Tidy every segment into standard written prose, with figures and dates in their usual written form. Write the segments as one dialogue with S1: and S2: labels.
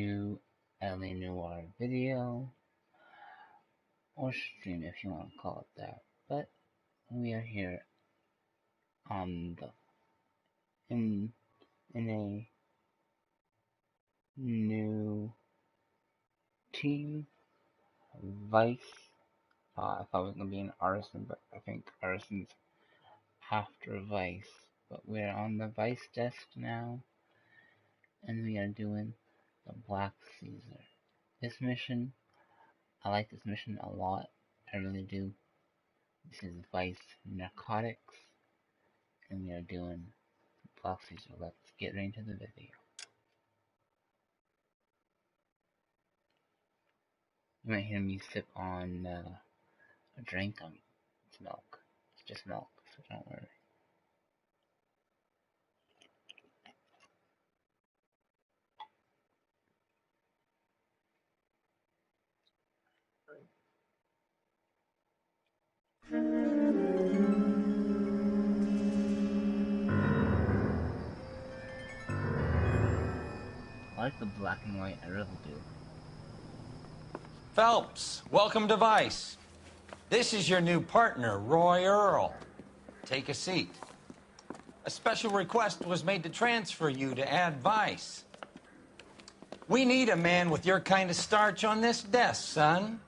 S1: new LA Noire video, or stream if you want to call it that. But we are here on the in a new team, Vice. I thought it was gonna be an arson, but I think arson's after Vice. But we're on the Vice desk now, and we are doing the Black Caesar. This mission, I like this mission a lot. I really do. This is Vice Narcotics, and we are doing Black Caesar. Let's get right into the video. You might hear me sip on a drink. It's milk. It's just milk, so don't worry. I like the black and white, I really do.
S2: Phelps, welcome to Vice. This is your new partner, Roy Earl. Take a seat. A special request was made to transfer you to Ad Vice. We need a man with your kind of starch on this desk, son.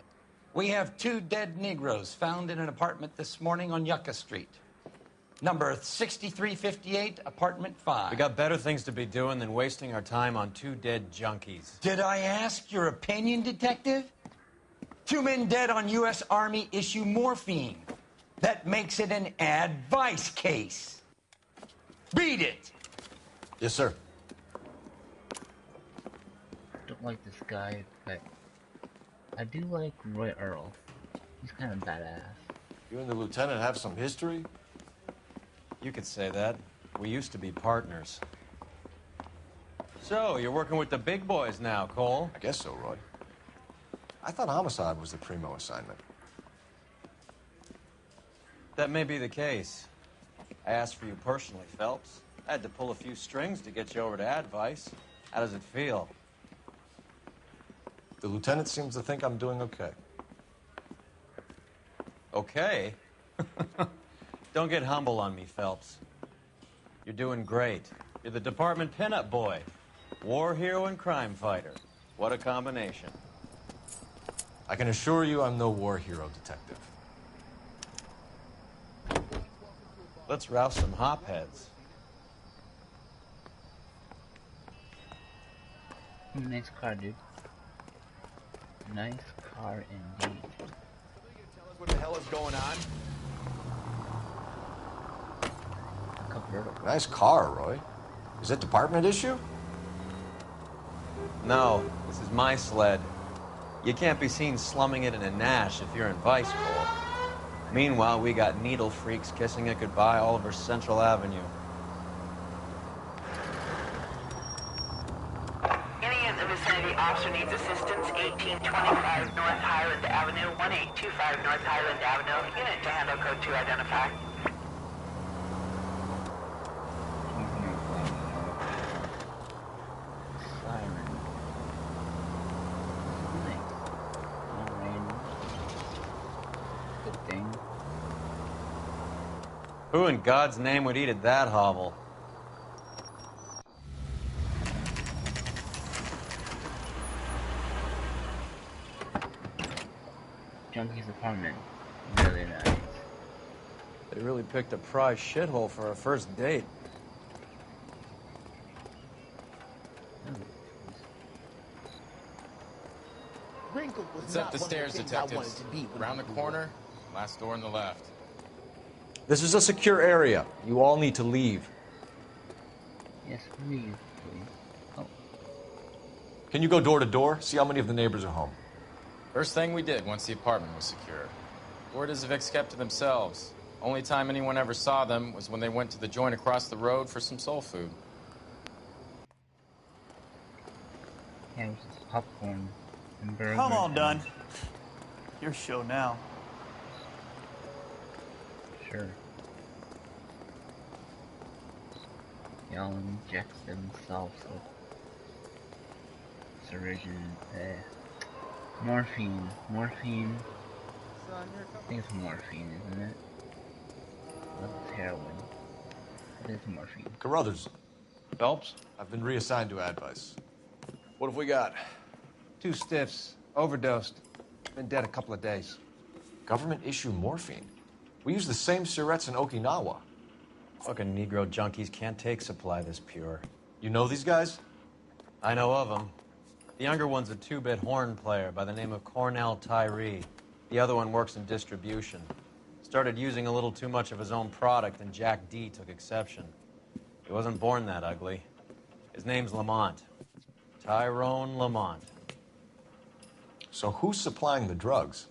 S2: We have 2 dead Negroes found in an apartment this morning on Yucca Street. Number 6358, apartment 5.
S3: We got better things to be doing than wasting our time on 2 dead junkies.
S2: Did I ask your opinion, detective? 2 men dead on U.S. Army issue morphine. That makes it an advice case. Beat it!
S3: Yes, sir.
S1: Don't like this guy, but I do like Roy Earl. He's kind of badass.
S4: You and the lieutenant have some history?
S3: You could say that. We used to be partners. So, you're working with the big boys now, Cole?
S4: I guess so, Roy. I thought homicide was the primo assignment.
S3: That may be the case. I asked for you personally, Phelps. I had to pull a few strings to get you over to Advice. How does it feel?
S4: The lieutenant seems to think I'm doing okay.
S3: Okay? Don't get humble on me, Phelps. You're doing great. You're the department pinup boy. War hero and crime fighter. What a combination.
S4: I can assure you I'm no war hero, detective.
S3: Let's rouse some hopheads.
S1: Nice car, dude. Nice car indeed.
S5: Tell us what the hell is going on?
S1: A convertible.
S4: Nice car, Roy. Is it department issue?
S3: No, this is my sled. You can't be seen slumming it in a Nash if you're in Vice Corps. Meanwhile, we got needle freaks kissing it goodbye all over Central Avenue.
S6: Any in the vicinity officer needs assistance, 1825 North Highland Avenue, 1825 North Highland Avenue. Unit to handle code 2 identify.
S1: Siren. Nice. Alright. Good thing.
S3: Who in God's name would eat at that hovel?
S1: Junkie's apartment. Really nice.
S3: They really picked a prize shithole for a first date.
S5: It's up the stairs, detectives. Around the corner, last door on the left.
S4: This is a secure area. You all need to leave.
S1: Yes, please. Oh,
S4: Can you go door to door? See how many of the neighbors are home.
S5: First thing we did once the apartment was secure. Door the Vics kept to themselves. Only time anyone ever saw them was when they went to the joint across the road for some soul food.
S1: yeah, it was just popcorn and burgers.
S7: I'm all
S1: and-
S7: done. Your show now.
S1: Sure. Y'all inject themselves with Morphine. Morphine. I think it's morphine, isn't it? Unless it's heroin. I think it's morphine.
S4: Carruthers,
S8: Phelps?
S4: I've been reassigned to Advice. What have we got?
S8: 2 stiffs. Overdosed. Been dead a couple of days.
S4: Government issue morphine. We use the same syrettes in Okinawa.
S3: Fucking Negro junkies can't take supply this pure.
S4: You know these guys?
S3: I know of them. The younger one's a 2-bit horn player by the name of Cornell Tyree. The other one works in distribution. Started using a little too much of his own product, and Jack D took exception. He wasn't born that ugly. His name's Lamont. Tyrone Lamont.
S4: So who's supplying the drugs?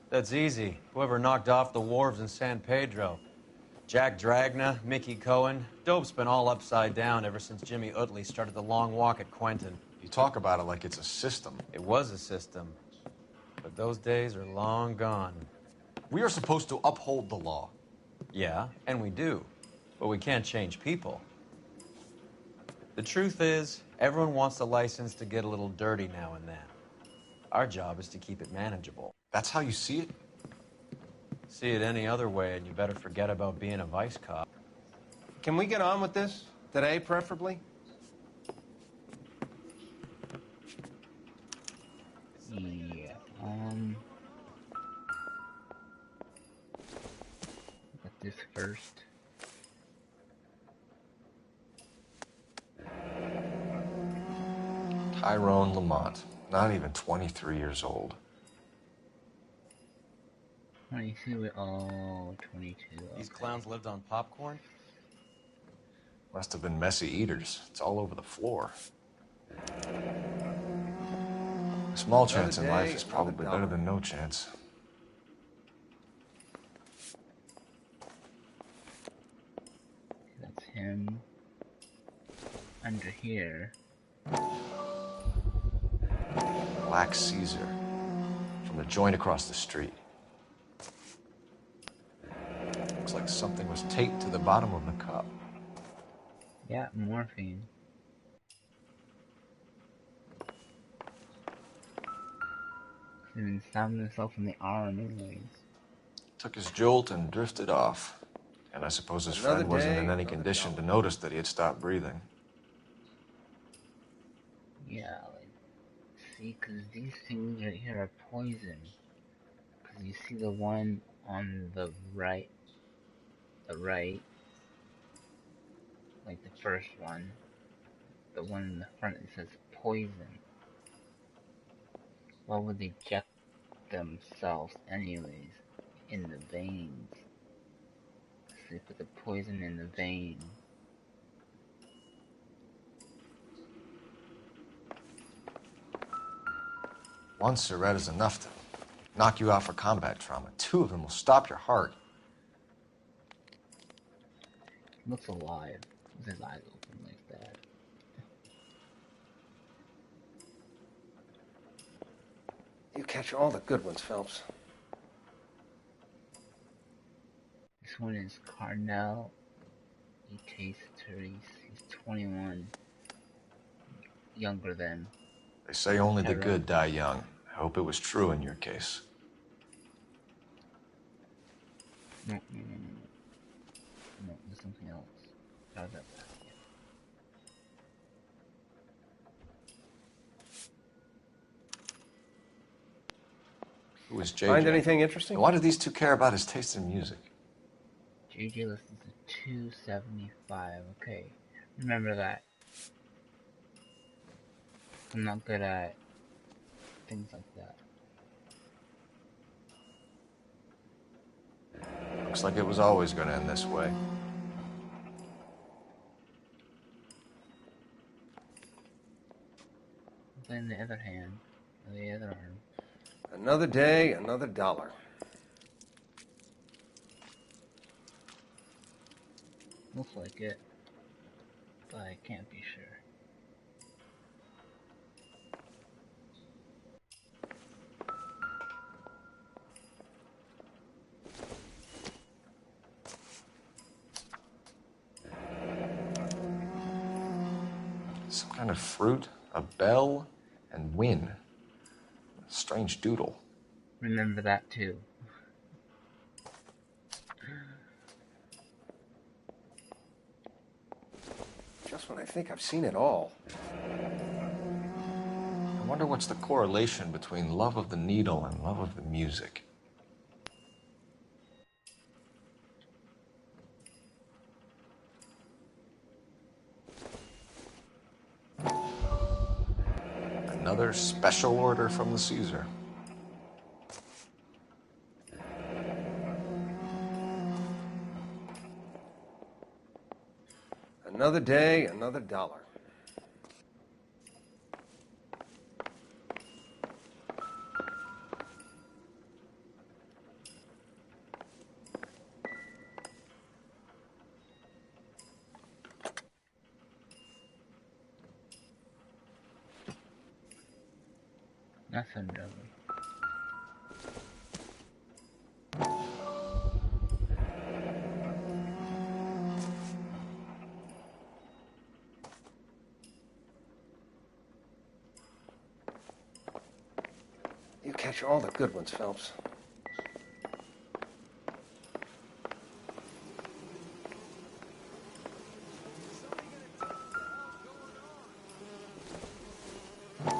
S3: That's easy. Whoever knocked off the wharves in San Pedro. Jack Dragna, Mickey Cohen. Dope's been all upside down ever since Jimmy Utley started the long walk at Quentin.
S4: You talk about it like it's a system.
S3: It was a system. But those days are long gone.
S4: We are supposed to uphold the law.
S3: Yeah, and we do. But we can't change people. The truth is, everyone wants a license to get a little dirty now and then. Our job is to keep it manageable.
S4: That's how you see it?
S3: See it any other way, and you better forget about being a vice cop.
S8: Can we get on with this? Today, preferably?
S1: Yeah. Got this first.
S4: Tyrone Lamont. Not even 23 years old.
S1: 22. Oh, 22.
S3: These
S1: Okay.
S3: clowns lived on popcorn?
S4: Must have been messy eaters. It's all over the floor. A small chance in life is probably better than no chance.
S1: That's him. Under here.
S4: Black Caesar. From the joint across the street. Looks like something was taped to the bottom of the cup.
S1: Yeah, morphine. Even stabbed himself in the arm anyways.
S4: Took his jolt and drifted off. And I suppose his friend wasn't in any condition to notice that he had stopped breathing.
S1: Yeah, like, see, because these things right here are poison. Because you see the one on the right, like the first one, the one in the front, it says poison. Why would they inject themselves anyways in the veins? So they put the poison in the vein.
S4: One Surette is enough to knock you out for combat trauma. 2 of them will stop your heart.
S1: He looks alive with his eyes open like that.
S8: You catch all the good ones, Phelps.
S1: This one is Carnell. He tastes Therese. He's 21. Younger than.
S4: They say only the
S1: Tyrone.
S4: good die young. I hope it was true in your case.
S1: No, there's something else. How's that?
S4: Who is JJ?
S8: Find anything interesting?
S4: And why do these 2 care about his taste in music?
S1: JJ listens to 275. Okay, remember that. I'm not good at things like that.
S4: Looks like it was always going to end this way.
S1: Then the other hand, or the other arm.
S8: Another day, another dollar.
S1: Looks like it, but I can't be sure.
S4: Some kind of fruit? A bell? and win. Strange doodle.
S1: Remember that too.
S8: Just when I think I've seen it all.
S4: I wonder what's the correlation between love of the needle and love of the music. Another special order from the Caesar.
S8: Another day, another dollar.
S1: Nothing really.
S8: You catch all the good ones, Phelps.
S4: A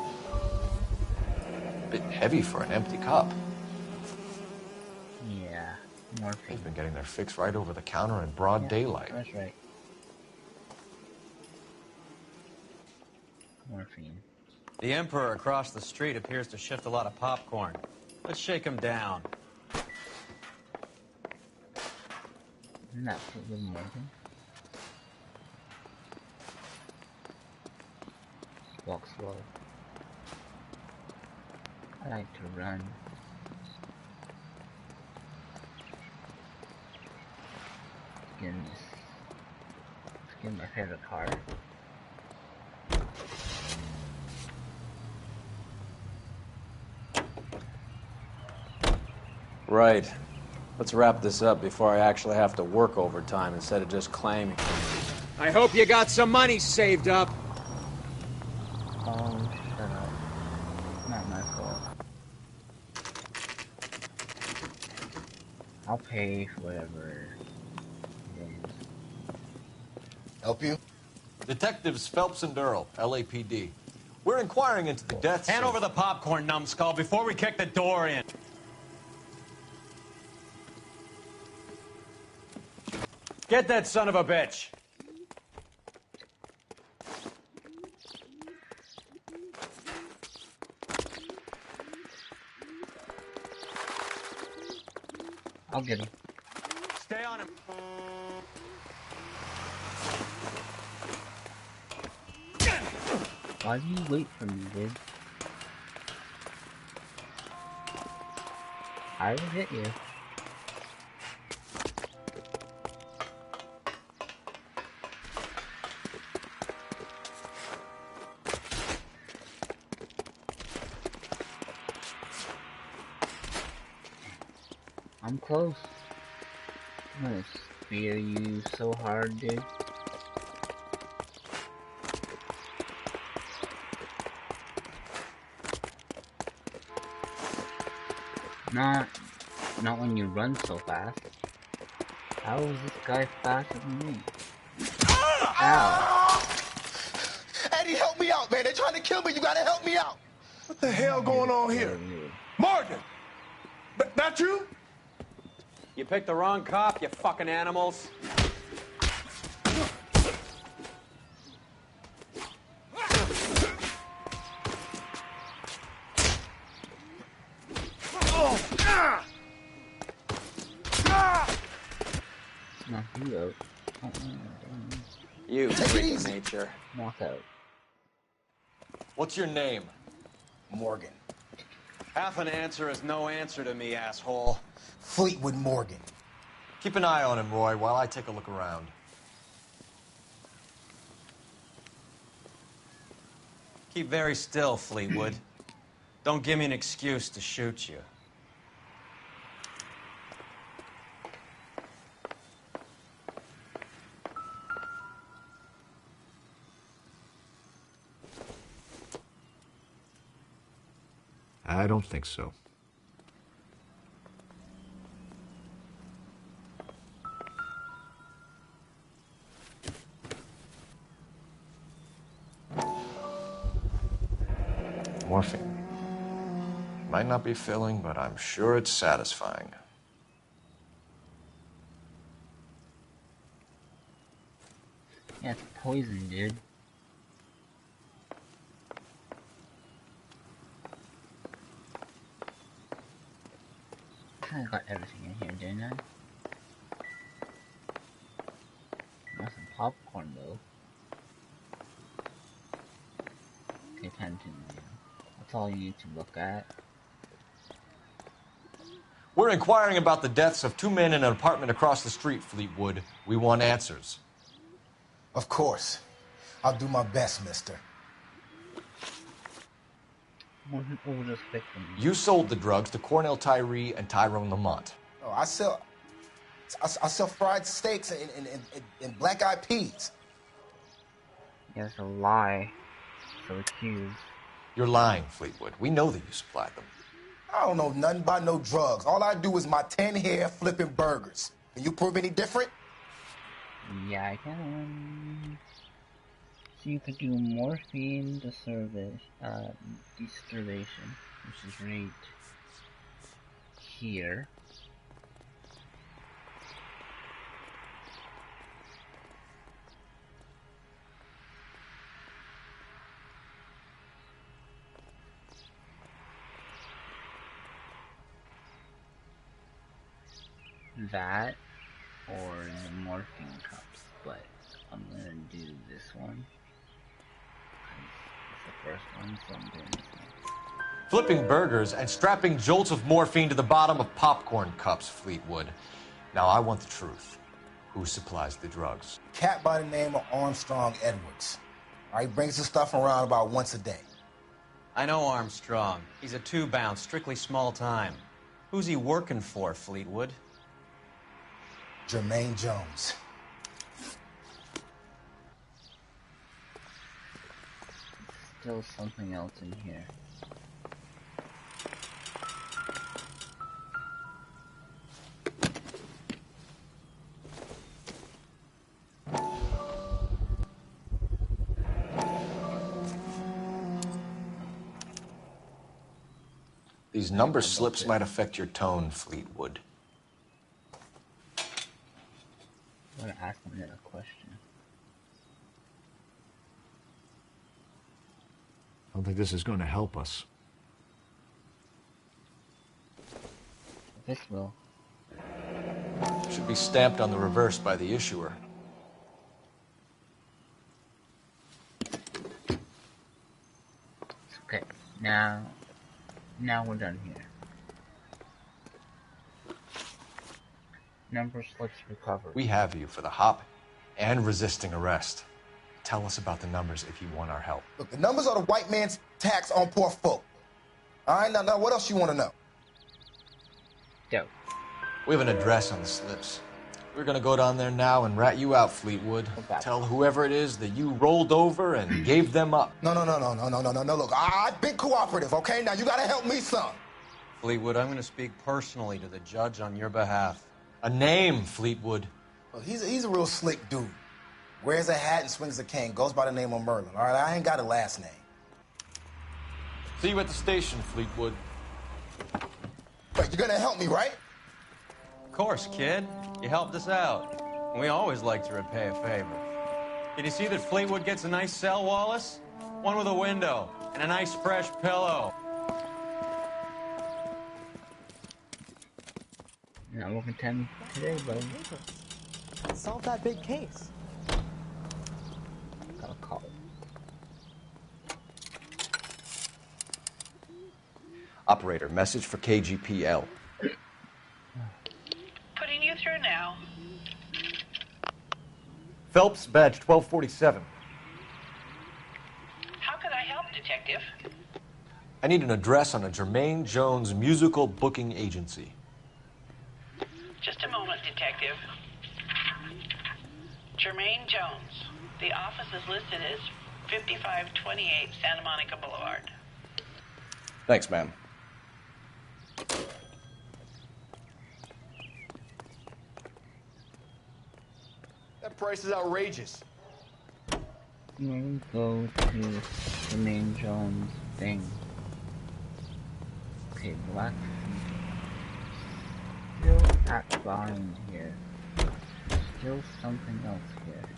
S4: bit heavy for an empty cup.
S1: Yeah, morphine.
S4: They've been getting their fix right over the counter in broad daylight.
S1: That's right. Morphine.
S3: The Emperor across the street appears to shift a lot of popcorn. Let's shake him down.
S1: Isn't that with morphine? Walk slow. I like to run. Let's get my favorite car.
S3: Right. Let's wrap this up before I actually have to work overtime instead of just claiming.
S9: I hope you got some money saved up.
S1: Oh, shut up. Not my fault. I'll pay for whatever.
S4: Help you? Detectives Phelps and Earl, LAPD. We're inquiring into the deaths.
S3: Hand over the popcorn, numbskull, before we kick the door in. Get that son of a bitch.
S1: I'll get him.
S3: Stay on him.
S1: Why do you wait for me, dude? I will hit you. I'm close. I'm gonna spear you so hard, dude. Not when you run so fast. How is this guy faster than me? Ow.
S10: Eddie, help me out, man. They're trying to kill me. You gotta help me out.
S11: What the hell going on here? Morgan! That you?
S3: You picked the wrong cop, you fucking animals.
S1: Knock you out.
S3: You freak of nature.
S1: Knock out.
S4: What's your name?
S10: Morgan.
S3: Half an answer is no answer to me, asshole.
S10: Fleetwood Morgan.
S4: Keep an eye on him, Roy, while I take a look around.
S3: Keep very still, Fleetwood. Don't give me an excuse to shoot you.
S4: I don't think so. Morphine. Might not be filling, but I'm sure it's satisfying.
S1: Yeah, it's poison, dude. I kinda got everything in here, didn't I? Got some popcorn, though. Pay attention, man. That's all you need to look at.
S4: We're inquiring about the deaths of 2 men in an apartment across the street, Fleetwood. We want answers.
S10: Of course. I'll do my best, mister.
S1: One overdose victim.
S4: You sold the drugs to Cornell Tyree and Tyrone Lamont.
S10: Oh, I sell fried steaks and black-eyed peas.
S1: Yeah, it's a lie. So accused.
S4: You're lying, Fleetwood. We know that you supplied them.
S10: I don't know nothing about no drugs. All I do is my 10 hair flipping burgers. Can you prove any different?
S1: Yeah, I can. So you could do morphine disturbation, which is right here. That or the morphine cups, but I'm gonna do this one. It's the first one, so I'm doing this one.
S4: Flipping burgers and strapping jolts of morphine to the bottom of popcorn cups, Fleetwood. Now I want the truth. Who supplies the drugs?
S10: Cat by the name of Armstrong Edwards. All right, brings the stuff around about once a day.
S3: I know Armstrong. He's a two-bound, strictly small time. Who's he working for, Fleetwood?
S10: Jermaine Jones.
S1: Still something else in here.
S4: These number slips might affect your tone, Fleetwood.
S1: I'm gonna ask him another question.
S12: I don't think this is going to help us.
S1: This will.
S4: Should be stamped on the reverse by the issuer.
S1: Okay, now we're done here. Number slips recovered.
S4: We have you for the hop and resisting arrest. Tell us about the numbers if you want our help.
S10: Look, the numbers are the white man's tax on poor folk. All right, now what else you want to know?
S1: Dope.
S4: We have an address on the slips. We're gonna go down there now and rat you out, Fleetwood.
S1: Okay.
S4: Tell whoever it is that you rolled over and gave them up.
S10: No. Look, I've been cooperative, okay? Now you gotta help me some.
S3: Fleetwood, I'm going to speak personally to the judge on your behalf.
S4: A name, Fleetwood.
S10: Well, he's a real slick dude. Wears a hat and swings a cane. Goes by the name of Merlin. All right, I ain't got a last name.
S4: See you at the station, Fleetwood.
S10: But you're gonna help me, right?
S3: Of course, kid. You helped us out. We always like to repay a favor. Did you see that Fleetwood gets a nice cell, Wallace? One with a window and a nice fresh pillow.
S1: Not working 10 today, buddy.
S13: Solve that big case.
S1: Got a call.
S4: Operator, message for KGPL.
S6: Putting you through now.
S4: Phelps, badge 1247.
S6: How can I help, Detective?
S4: I need an address on a Jermaine Jones musical booking agency.
S6: Just a moment, Detective. Jermaine Jones. The office is listed as 5528 Santa Monica Boulevard.
S4: Thanks, ma'am.
S8: price is outrageous.
S1: We'll go to the main Jones thing. Okay, black. Still at behind here. Still something else here.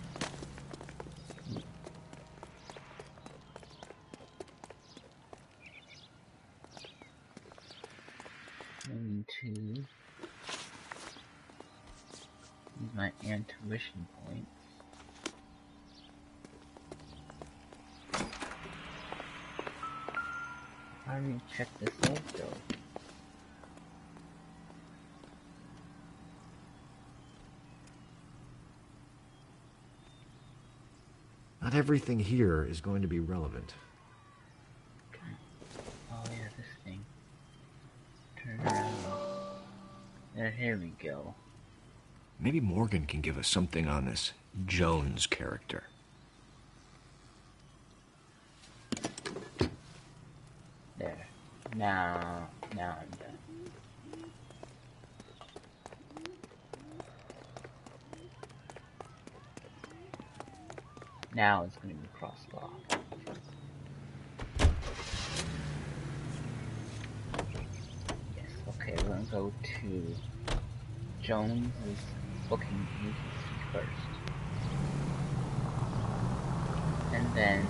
S1: To use my intuition points. How do you check this out though?
S12: Not everything here is going to be relevant.
S1: Okay. Oh yeah, this thing. Turn around. Here we go.
S12: Maybe Morgan can give us something on this Jones character.
S1: There. Now I'm done. Now it's going to be crosswalk. Yes, okay, we're going to go to Jones' booking agency first. And then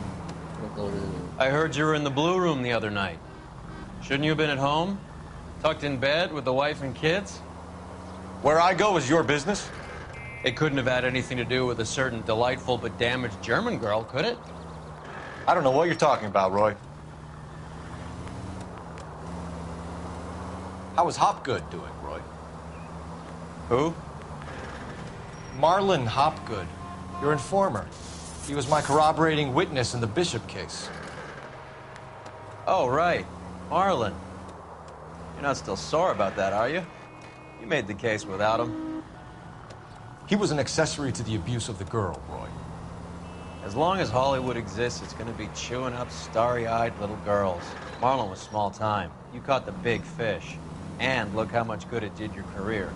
S1: we'll go to...
S3: I heard you were in the Blue Room the other night. Shouldn't you have been at home? Tucked in bed with the wife and kids?
S4: Where I go is your business?
S3: It couldn't have had anything to do with a certain delightful but damaged German girl, could it?
S4: I don't know what you're talking about, Roy. How is Hopgood doing, Roy?
S3: Who?
S4: Marlon Hopgood, your informer. He was my corroborating witness in the Bishop case.
S3: Oh, right. Marlon. You're not still sore about that, are you? You made the case without him.
S4: He was an accessory to the abuse of the girl, Roy.
S3: As long as Hollywood exists, it's going to be chewing up starry-eyed little girls. Marlon was small time. You caught the big fish. And look how much good it did your career.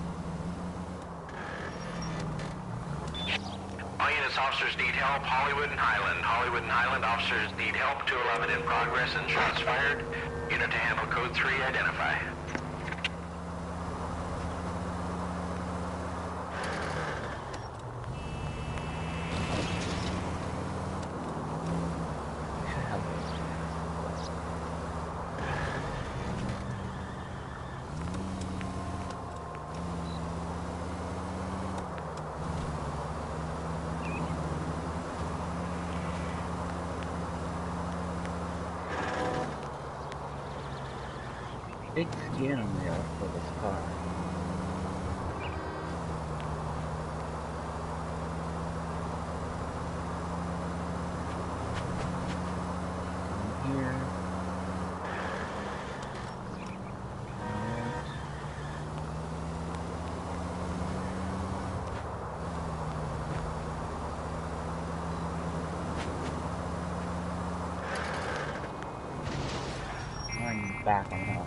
S14: All units, officers need help. Hollywood and Highland. Hollywood and Highland officers need help. 211 in progress and shots fired. Unit to handle code 3, identify.
S1: Big steering wheel for this car. And here. I'm back on that.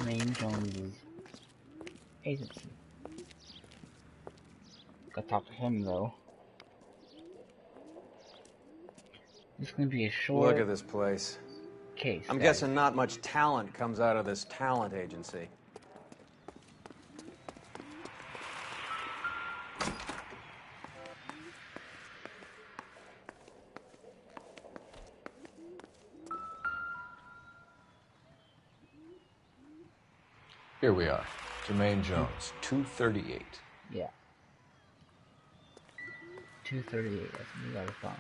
S1: Main Jones's agency. Gotta talk to him though. This is gonna be a short.
S3: Look at this place.
S1: Case.
S3: I'm
S1: guys.
S3: guessing not much talent comes out of this talent agency.
S4: Here we are. Jermaine Jones, 238.
S1: Yeah. 238. That's what we gotta find.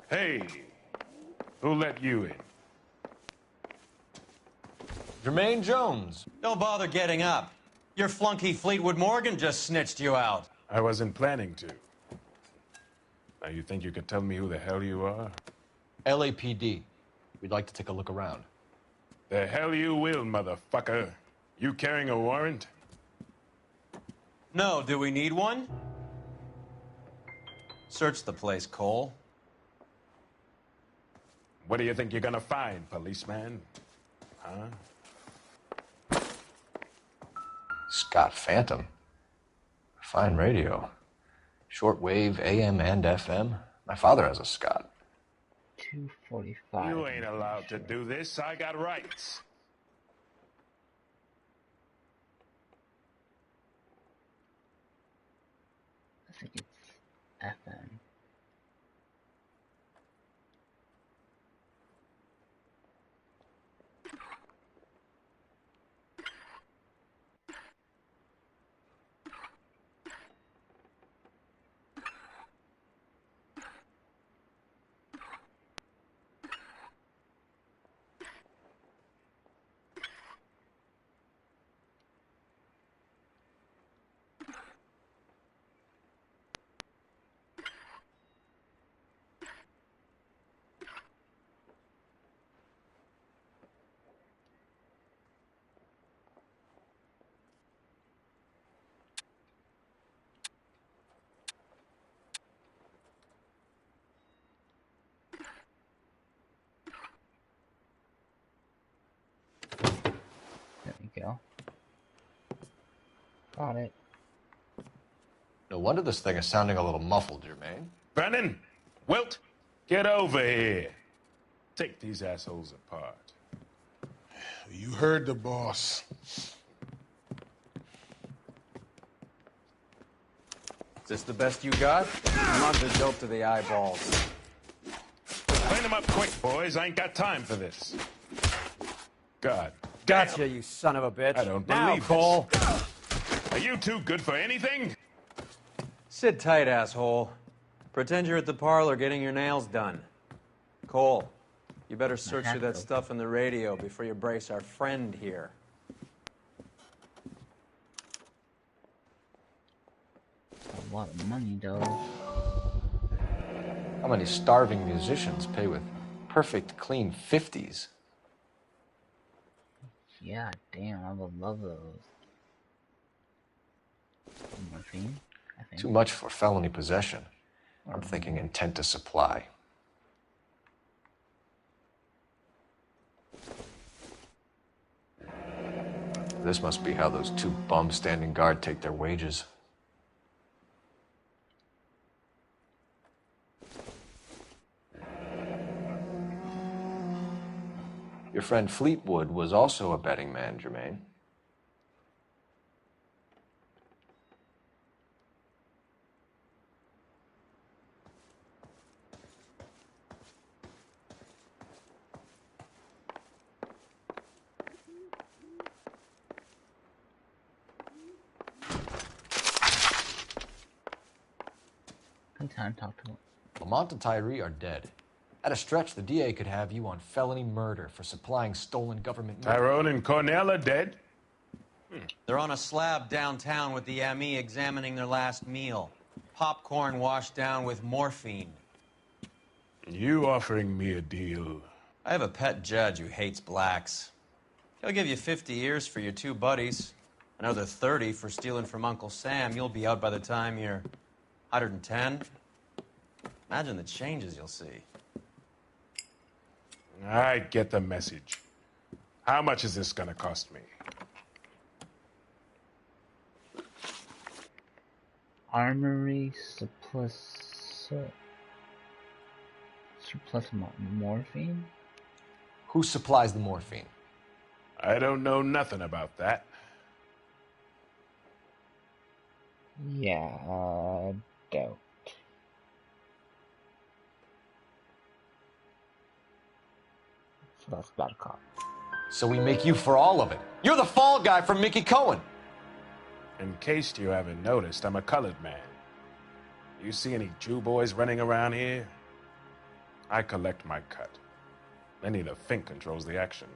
S11: Hey, who let you in?
S4: Jermaine Jones.
S3: Don't bother getting up. Your flunky Fleetwood Morgan just snitched you out.
S11: I wasn't planning to. Now, you think you can tell me who the hell you are?
S4: LAPD. We'd like to take a look around.
S11: The hell you will, motherfucker. You carrying a warrant?
S3: No, do we need one? Search the place, Cole.
S11: What do you think you're gonna find, policeman? Huh?
S4: Scott Phantom. Fine radio. Shortwave, AM and FM. My father has a Scott.
S1: 245.
S11: You ain't allowed to do this. I got rights.
S1: I think it's FM. There we go. Got it.
S4: No wonder this thing is sounding a little muffled, Jermaine.
S11: Brennan! Wilt! Get over here. Take these assholes apart.
S15: You heard the boss.
S3: Is this the best you got? Mugged the dope to the eyeballs.
S11: Clean them up quick, boys. I ain't got time for this. God.
S16: Gotcha, you son of a bitch.
S11: I don't
S16: now,
S11: believe
S16: Cole.
S11: This. Are you two good for anything?
S3: Sit tight, asshole. Pretend you're at the parlor getting your nails done. Cole, you better search through that stuff in the radio before you brace our friend here.
S1: A lot of money, though.
S4: How many starving musicians pay with perfect, clean 50s?
S1: Yeah, damn, I would love those. Morphine, I think.
S4: Too much for felony possession. I'm thinking intent to supply. This must be how those two bums standing guard take their wages. Your friend Fleetwood was also a betting man, Jermaine.
S1: Good time to talk to him.
S4: Lamont and Tyree are dead. At a stretch, the DA could have you on felony murder for supplying stolen government money.
S11: Tyrone and Cornell are dead?
S3: They're on a slab downtown with the ME examining their last meal. Popcorn washed down with morphine.
S11: You offering me a deal?
S3: I have a pet judge who hates blacks. He'll give you 50 years for your two buddies. Another 30 for stealing from Uncle Sam. You'll be out by the time you're 110. Imagine the changes you'll see.
S11: I get the message. How much is this gonna cost me?
S1: Armory surplus morphine?
S4: Who supplies the morphine?
S11: I don't know nothing about that.
S1: Yeah, don't. So that's bad cop.
S4: So we make you for all of it. You're the fall guy from Mickey Cohen.
S11: In case you haven't noticed, I'm a colored man. You see any Jew boys running around here? I collect my cut. Lenny the Fink controls the action.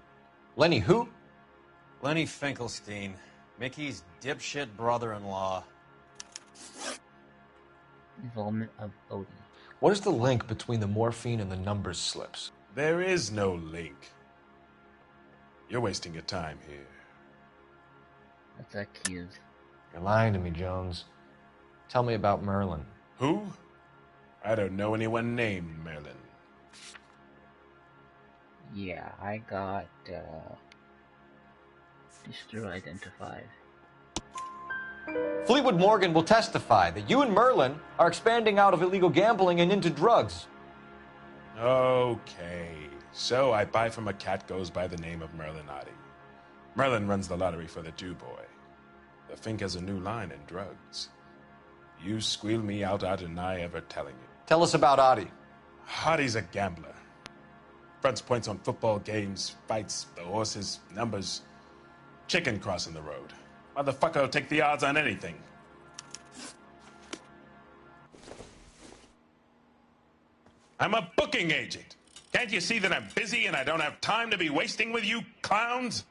S4: Lenny who?
S3: Lenny Finkelstein, Mickey's dipshit brother-in-law.
S1: Involvement of Odie.
S4: What is the link between the morphine and the numbers slips?
S11: There is no link. You're wasting your time here.
S1: That's accused.
S4: You're lying to me, Jones. Tell me about Merlin.
S11: Who? I don't know anyone named Merlin.
S1: Yeah, I got Destroy Identified.
S4: Fleetwood Morgan will testify that you and Merlin are expanding out of illegal gambling and into drugs.
S11: Okay, so I buy from a cat goes by the name of Merlin Oddie. Merlin runs the lottery for the Jew boy. The Fink has a new line in drugs. You squeal me out, I deny ever telling you.
S4: Tell us about Oddie.
S11: Oddie's a gambler. Fronts points on football games, fights, the horses, numbers. Chicken crossing the road. Motherfucker will take the odds on anything. I'm a booking agent. Can't you see that I'm busy and I don't have time to be wasting with you clowns?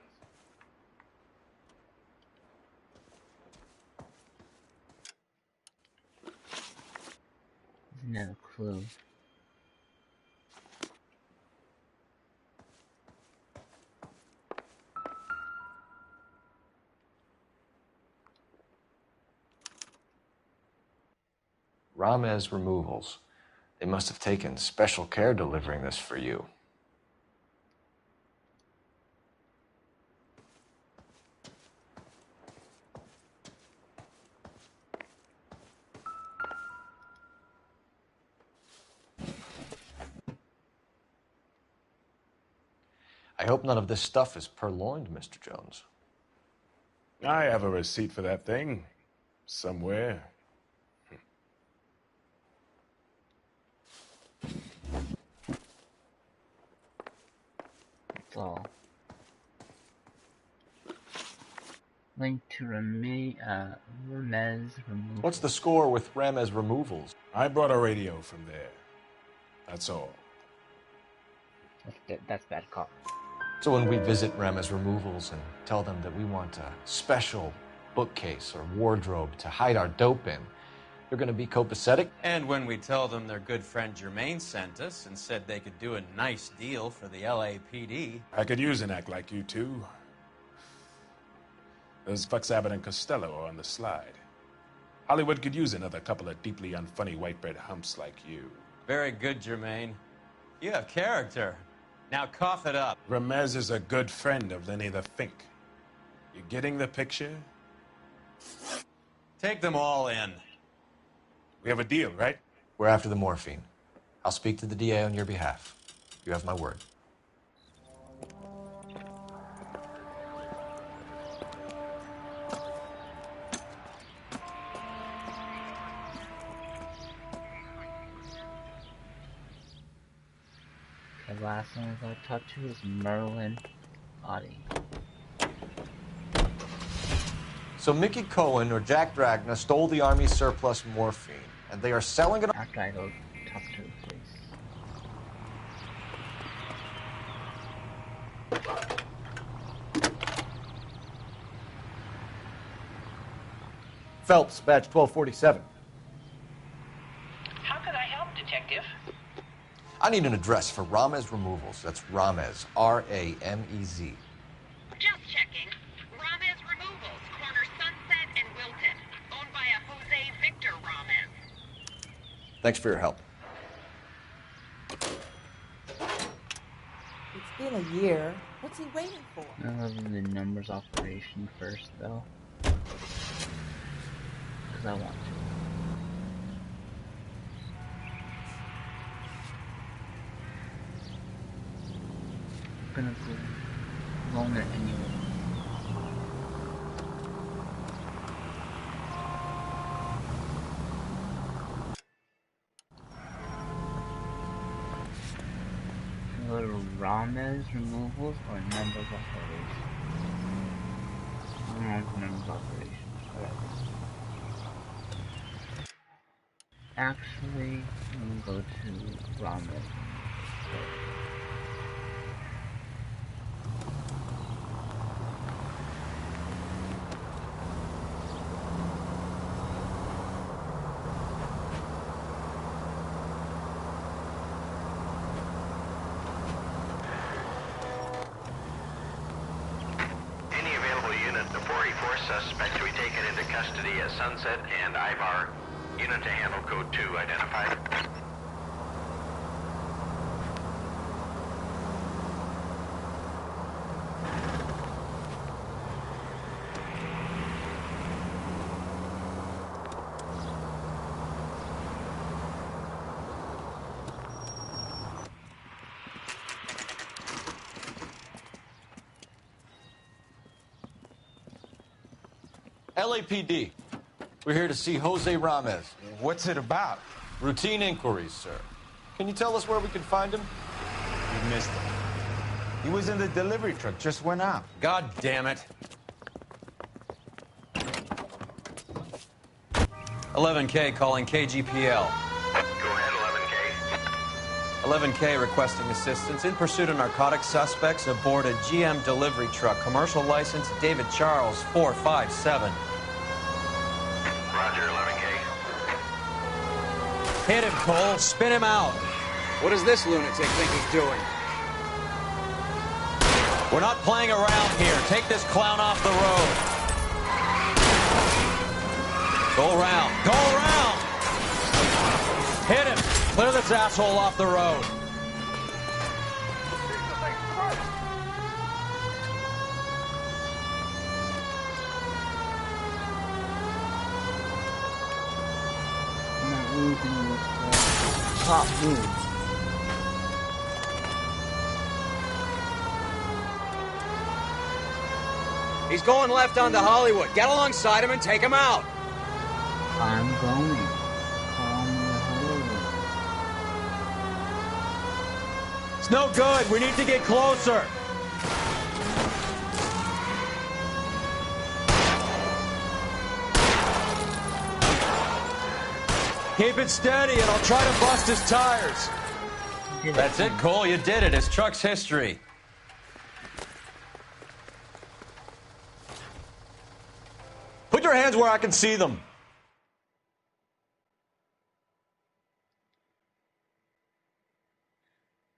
S1: No clue.
S4: Ramez Removals. They must have taken special care delivering this for you. I hope none of this stuff is purloined, Mr. Jones.
S11: I have a receipt for that thing. Somewhere.
S1: That's all. Link to Ramez Removals.
S4: What's the score with Ramez Removals?
S11: I brought a radio from there. That's all.
S1: That's bad cop.
S4: So when we visit Ramez Removals and tell them that we want a special bookcase or wardrobe to hide our dope in, they're going to be copacetic?
S3: And when we tell them their good friend Jermaine sent us and said they could do a nice deal for the LAPD.
S11: I could use an act like you two. Those fucks Abbott and Costello are on the slide. Hollywood could use another couple of deeply unfunny white bread humps like you.
S3: Very good, Jermaine. You have character. Now cough it up.
S11: Ramez is a good friend of Lenny the Fink. You getting the picture?
S3: Take them all in.
S11: We have a deal, right?
S4: We're after the morphine. I'll speak to the DA on your behalf. You have my word.
S1: The last one I talked to was Merlin Oddie.
S4: So Mickey Cohen or Jack Dragna stole the Army's surplus morphine, and they are selling it.
S1: After I go talk to the police.
S16: Phelps, badge 1247.
S6: How could I help, Detective?
S4: I need an address for Ramez Removals. That's Ramez, R-A-M-E-Z.
S6: Just checking. Ramez Removals, corner Sunset and Wilton. Owned by a Jose Victor Ramez.
S4: Thanks for your help.
S17: It's been a year. What's he waiting for?
S1: I'll do the numbers operation first, though. Because I want to. I'm gonna go loan it anyway. Go to Ramez Removals or Numbers Operation. I don't know if Numbers Operation. Whatever. Actually, I'm gonna go to Ramez.
S14: to be taken into custody at Sunset and Ivar. Unit to handle code 2 identified.
S4: LAPD. We're here to see Jose Ramez.
S18: What's it about?
S4: Routine inquiries, sir. Can you tell us where we can find him?
S18: You missed him. He was in the delivery truck, just went out.
S3: God damn it. 11K calling KGPL.
S14: Go ahead, 11K.
S3: 11K requesting assistance in pursuit of narcotic suspects aboard a GM delivery truck. Commercial license David Charles 457.
S14: Roger, 11K.
S3: Hit him, Cole. Spin him out.
S9: What does this lunatic think he's doing?
S3: We're not playing around here. Take this clown off the road. Go around. Go around. Hit him. Clear this asshole off the road.
S1: I'm not losing this top move.
S9: He's going left onto Hollywood. Get alongside him and take him out.
S1: I'm going. Call me Hollywood.
S3: It's no good. We need to get closer. Keep it steady and I'll try to bust his tires. That's it, Cole. You did it. His truck's history. Put your hands where I can see them.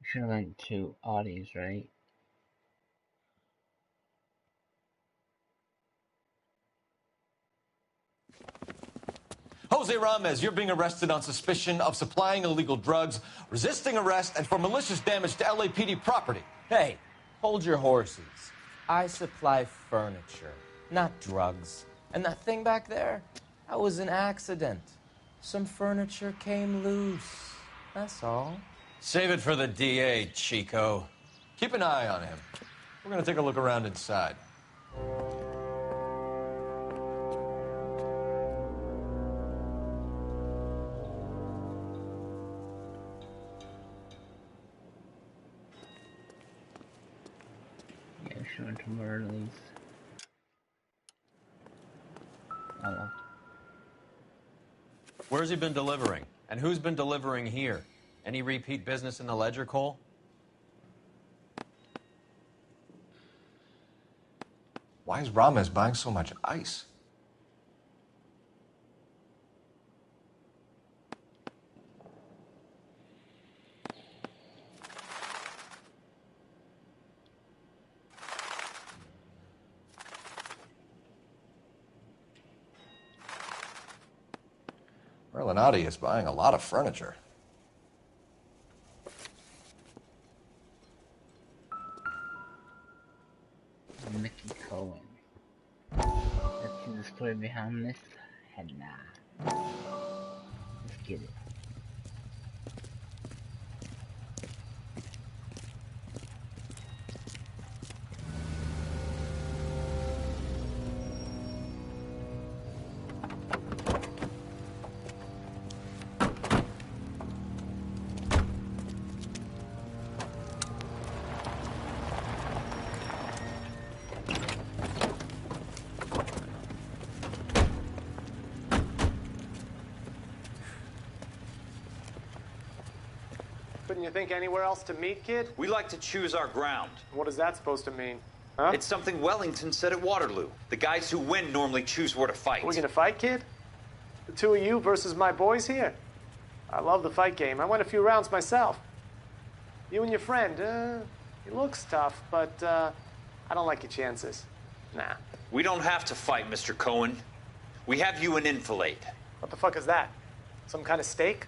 S1: Should have went to Audis, right?
S4: Jose Ramez, you're being arrested on suspicion of supplying illegal drugs, resisting arrest, and for malicious damage to LAPD property.
S19: Hey, hold your horses. I supply furniture, not drugs. And that thing back there, that was an accident. Some furniture came loose. That's all.
S3: Save it for the DA, Chico.
S4: Keep an eye on him. We're going to take a look around inside.
S1: Yeah, showing to Merle's. Hello.
S3: Where's he been delivering? And who's been delivering here? Any repeat business in the ledger, Cole?
S4: Why is Ramez buying so much ice? Merlinati is buying a lot of furniture.
S1: Mickey Cohen. Let's see the story behind this. Head nah. Let's get it.
S20: Couldn't you think anywhere else to meet, kid?
S21: We like to choose our ground.
S20: What is that supposed to mean? Huh?
S21: It's something Wellington said at Waterloo. The guys who win normally choose where to fight.
S20: Are we gonna fight, kid? The two of you versus my boys here? I love the fight game. I went a few rounds myself. You and your friend, he looks tough, but I don't like your chances. Nah.
S21: We don't have to fight, Mr. Cohen. We have you in enfilade.
S20: What the fuck is that? Some kind of stake?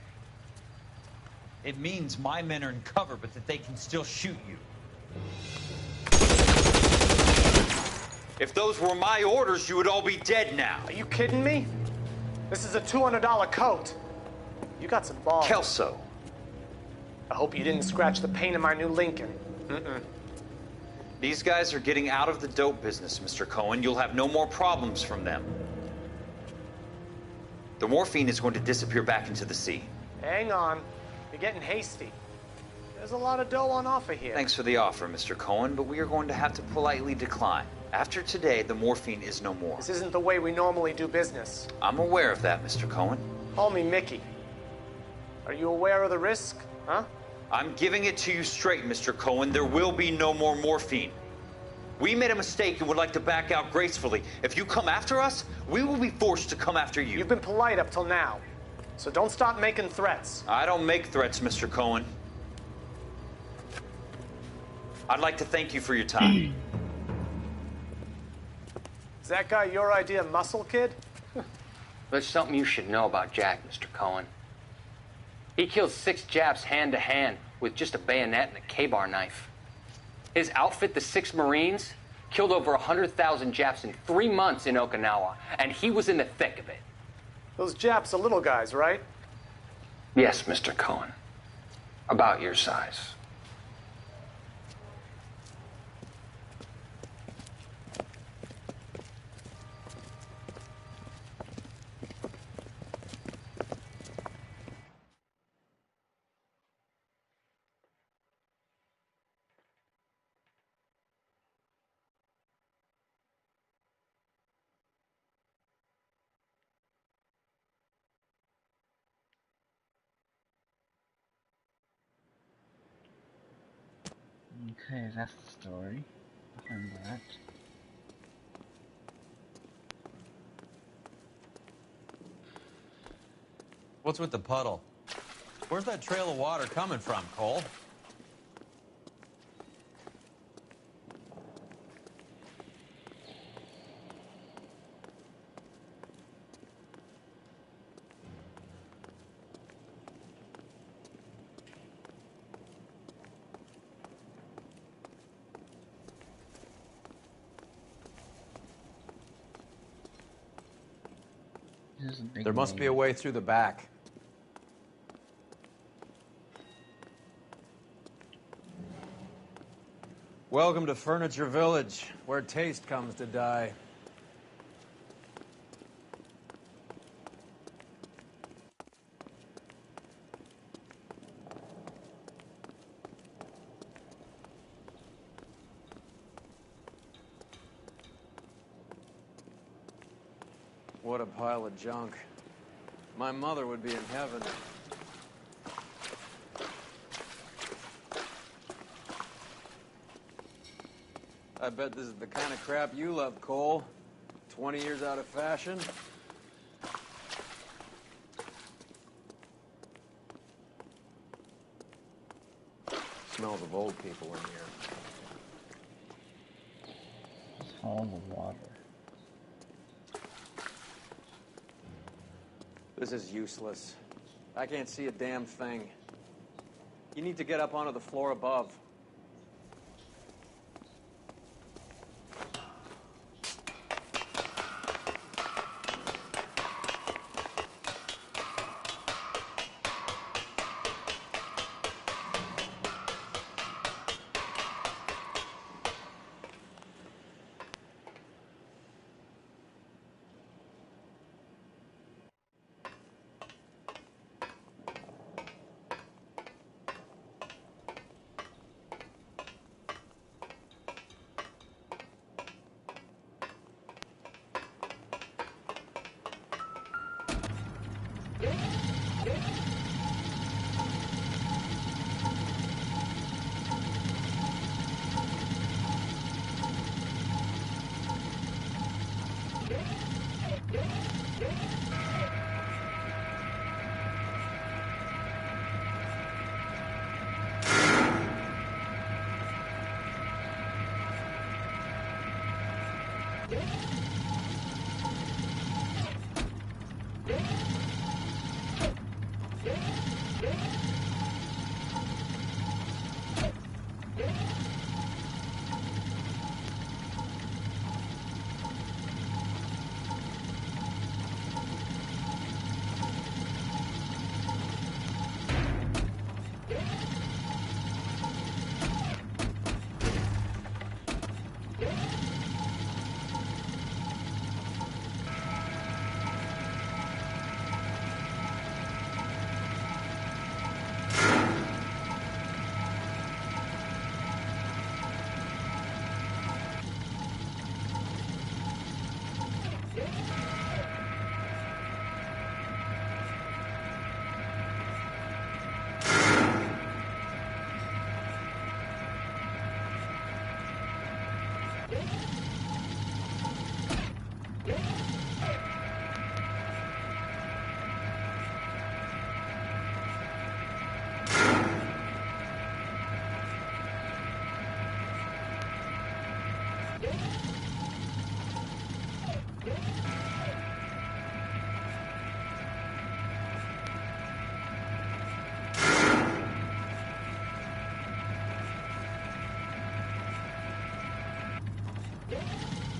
S3: It means my men are in cover, but that they can still shoot you.
S21: If those were my orders, you would all be dead now.
S20: Are you kidding me? This is a $200 coat. You got some balls.
S21: Kelso.
S20: I hope you didn't scratch the paint of my new Lincoln. Mm-mm.
S21: These guys are getting out of the dope business, Mr. Cohen. You'll have no more problems from them. The morphine is going to disappear back into the sea.
S20: Hang on. You're getting hasty. There's a lot of dough on offer here.
S21: Thanks for the offer, Mr. Cohen, but we are going to have to politely decline. After today, the morphine is no more.
S20: This isn't the way we normally do business.
S21: I'm aware of that, Mr. Cohen.
S20: Call me Mickey. Are you aware of the risk, huh?
S21: I'm giving it to you straight, Mr. Cohen. There will be no more morphine. We made a mistake and would like to back out gracefully. If you come after us, we will be forced to come after you.
S20: You've been polite up till now, so don't stop making threats.
S21: I don't make threats, Mr. Cohen. I'd like to thank you for your time.
S20: Is that guy your idea of muscle, kid?
S2: There's something you should know about Jack, Mr. Cohen. He killed 6 Japs hand-to-hand with just a bayonet and a K-bar knife. His outfit, the 6 Marines, killed over 100,000 Japs in 3 months in Okinawa, and he was in the thick of it.
S20: Those Japs are little guys, right?
S2: Yes, Mr. Cohen. About your size.
S1: Okay, that's the story behind that.
S3: What's with the puddle? Where's that trail of water coming from, Cole? There must be a way through the back. Welcome to Furniture Village, where taste comes to die. What a pile of junk. My mother would be in heaven. I bet this is the kind of crap you love, Cole. 20 years out of fashion. Smells of old people in here.
S1: It's all the water.
S3: This is useless. I can't see a damn thing. You need to get up onto the floor above.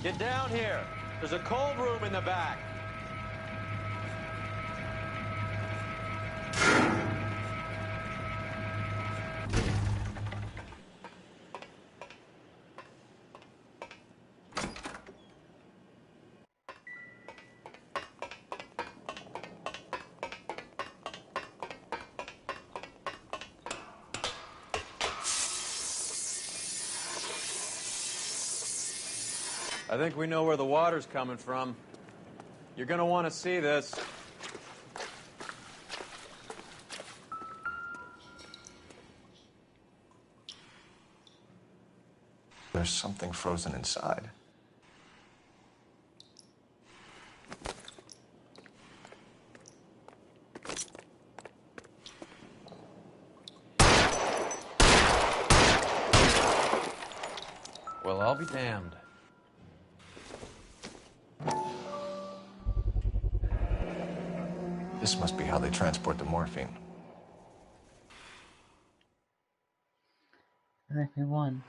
S3: Get down here. There's a cold room in the back. I think we know where the water's coming from. You're gonna want to see this.
S4: There's something frozen inside.
S3: Well, I'll be damned.
S4: This must be how they transport the morphine.
S1: Exactly one.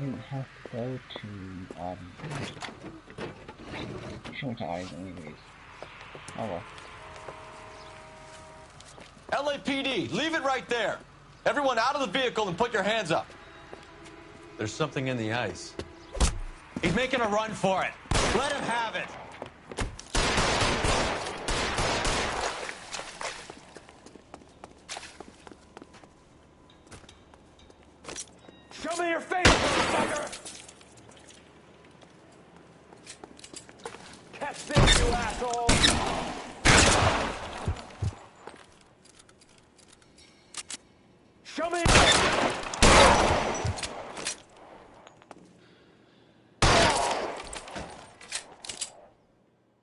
S1: You didn't have to go to short eyes anyways. Oh well.
S3: LAPD, leave it right there. Everyone out of the vehicle and put your hands up. There's something in the ice. He's making a run for it. Let him have it. Show me your face, motherfucker! Catch this, you asshole! Show me.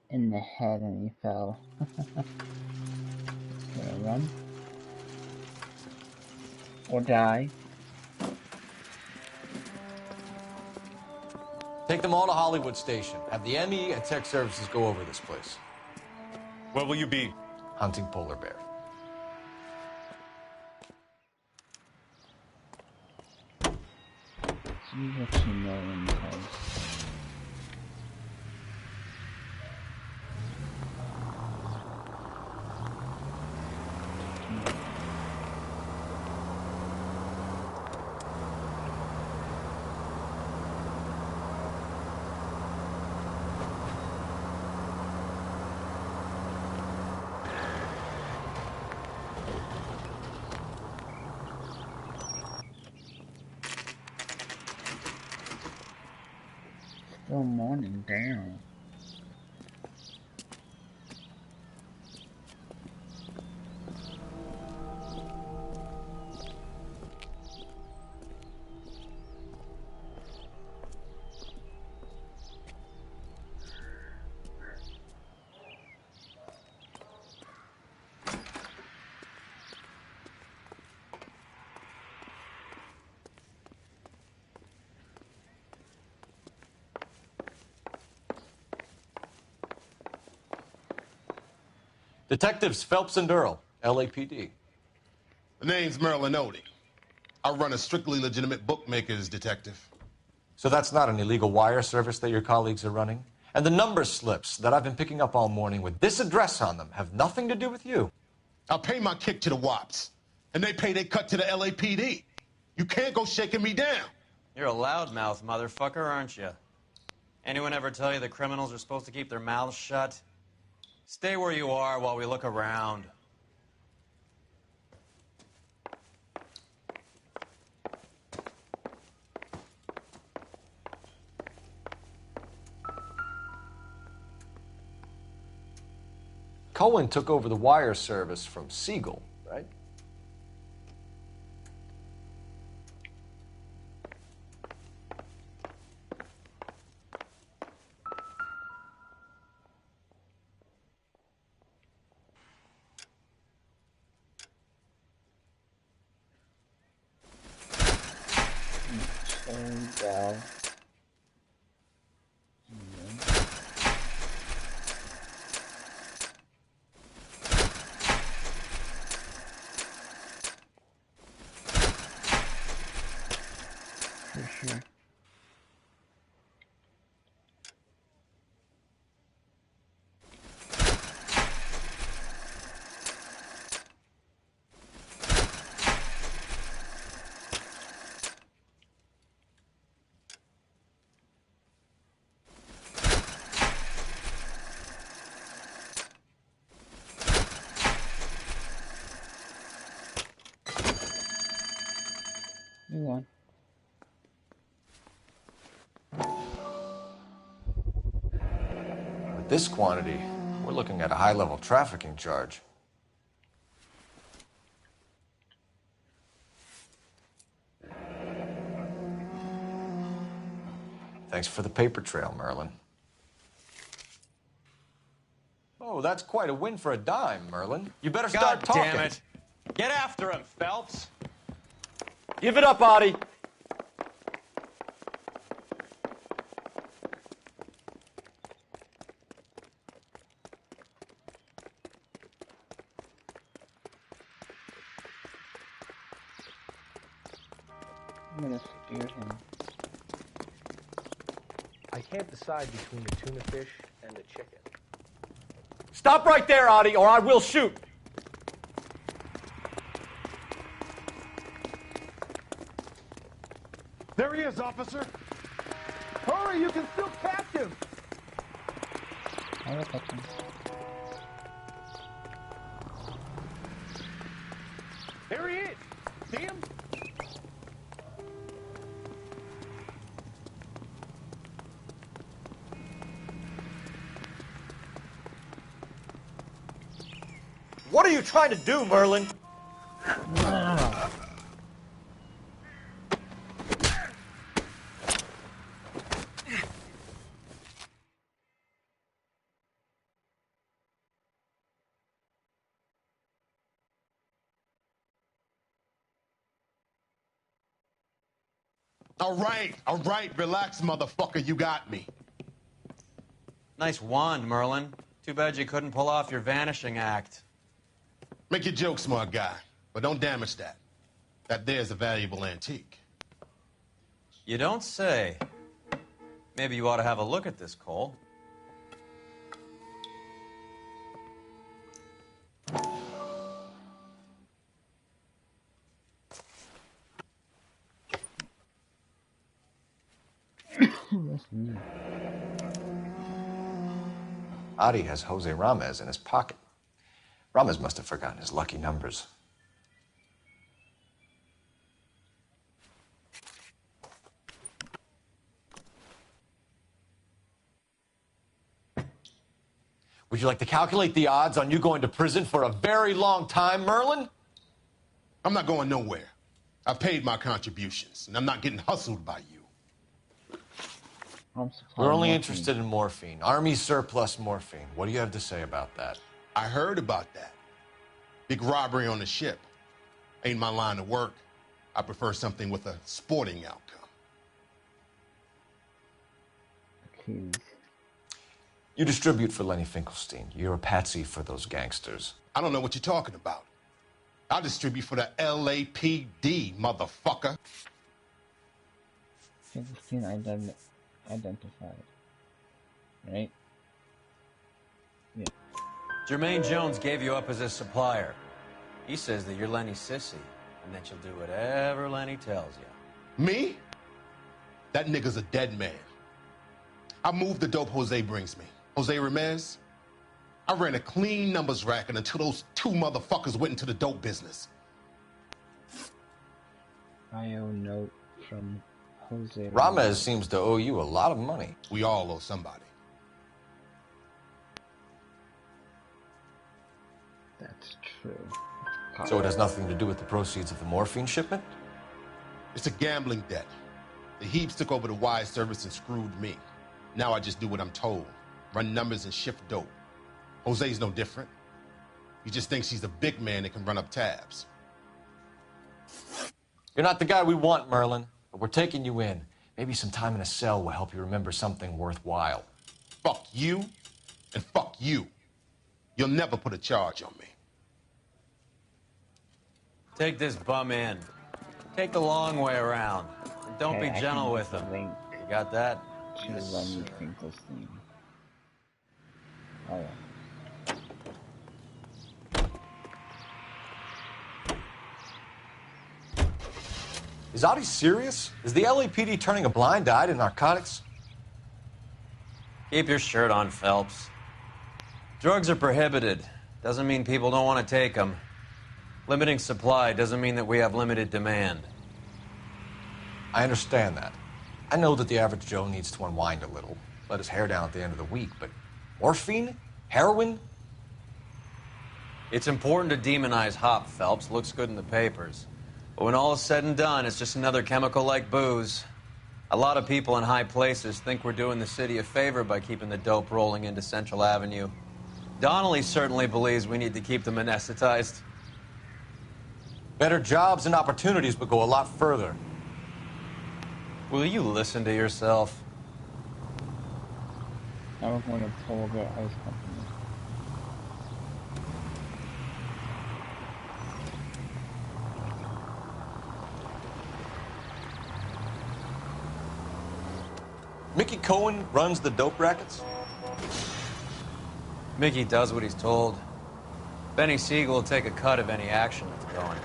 S1: In the head and he fell. Gonna run. Or die.
S4: Take them all to Hollywood Station. Have the ME and Tech Services go over this place.
S3: Where will you be?
S4: Hunting polar bear.
S1: See what you know in the house. Still morning down.
S4: Detectives Phelps and Earl, LAPD.
S15: The name's Merlin Odie. I run a strictly legitimate bookmaker's detective.
S4: So that's not an illegal wire service that your colleagues are running? And the number slips that I've been picking up all morning with this address on them have nothing to do with you?
S15: I pay my kick to the WAPs, and they pay their cut to the LAPD. You can't go shaking me down.
S3: You're a loudmouth motherfucker, aren't you? Anyone ever tell you that criminals are supposed to keep their mouths shut? Stay where you are while we look around.
S4: Cohen took over the wire service from Siegel, right?
S1: Well. For sure. Move on.
S4: With this quantity, we're looking at a high-level trafficking charge. Thanks for the paper trail, Merlin. Oh, that's quite a win for a dime, Merlin. You better start talking.
S3: God damn it. Get after him, Phelps.
S16: Give it up, Audie.
S1: I'm gonna spear him.
S5: I can't decide between the tuna fish and the chicken.
S16: Stop right there, Audie, or I will shoot.
S15: There he is, officer. Hurry, you can still catch him.
S1: I will catch him.
S15: There he is. See him?
S16: What are you trying to do, Merlin?
S1: Wow.
S15: All right, relax, motherfucker, you got me.
S3: Nice wand, Merlin. Too bad you couldn't pull off your vanishing act.
S15: Make your joke, smart guy, but don't damage that. That there's a valuable antique.
S3: You don't say. Maybe you ought to have a look at this, Cole.
S1: That's new.
S4: Adi has Jose Ramez in his pocket. Ramez must have forgotten his lucky numbers. Would you like to calculate the odds on you going to prison for a very long time, Merlin?
S15: I'm not going nowhere. I've paid my contributions, and I'm not getting hustled by you.
S4: We're only interested in morphine. Army surplus morphine. What do you have to say about that?
S15: I heard about that. Big robbery on the ship. Ain't my line of work. I prefer something with a sporting outcome.
S1: Jeez.
S4: You distribute for Lenny Finkelstein. You're a patsy for those gangsters.
S15: I don't know what you're talking about. I distribute for the LAPD, motherfucker.
S1: Finkelstein identified. Right? Yeah.
S3: Jermaine Jones gave you up as his supplier. He says that you're Lenny's sissy, and that you'll do whatever Lenny tells you.
S15: Me? That nigga's a dead man. I moved the dope Jose brings me. Jose Ramez? I ran a clean numbers racket until those two motherfuckers went into the dope business.
S1: IO note from Jose
S4: Ramez seems to owe you a lot of money.
S15: We all owe somebody.
S1: That's true.
S4: So it has nothing to do with the proceeds of the morphine shipment?
S15: It's a gambling debt. The Heaps took over the wire service and screwed me. Now I just do what I'm told. Run numbers and shift dope. Jose's no different. He just thinks he's a big man that can run up tabs.
S4: You're not the guy we want, Merlin, but we're taking you in. Maybe some time in a cell will help you remember something worthwhile.
S15: Fuck you, and fuck you. You'll never put a charge on me.
S3: Take this bum in. Take the long way around. And don't
S1: Okay,
S3: be
S1: I
S3: gentle
S1: can
S3: with them.
S1: link
S3: You got that?
S1: to Lemmy Finkelstein. Oh yeah.
S4: Is Audie serious? Is the LAPD turning a blind eye to narcotics?
S3: Keep your shirt on, Phelps. Drugs are prohibited. Doesn't mean people don't want to take them. Limiting supply doesn't mean that we have limited demand.
S4: I understand that. I know that the average Joe needs to unwind a little, let his hair down at the end of the week, but morphine? Heroin?
S3: It's important to demonize hop, Phelps. Looks good in the papers. But when all is said and done, it's just another chemical like booze. A lot of people in high places think we're doing the city a favor by keeping the dope rolling into Central Avenue. Donnelly certainly believes we need to keep them anesthetized.
S4: Better jobs and opportunities would go a lot further.
S3: Will you listen to yourself?
S1: I was going to pull the ice company.
S4: Mickey Cohen runs the dope rackets?
S3: Mickey does what he's told. Benny Siegel will take a cut of any action that's going.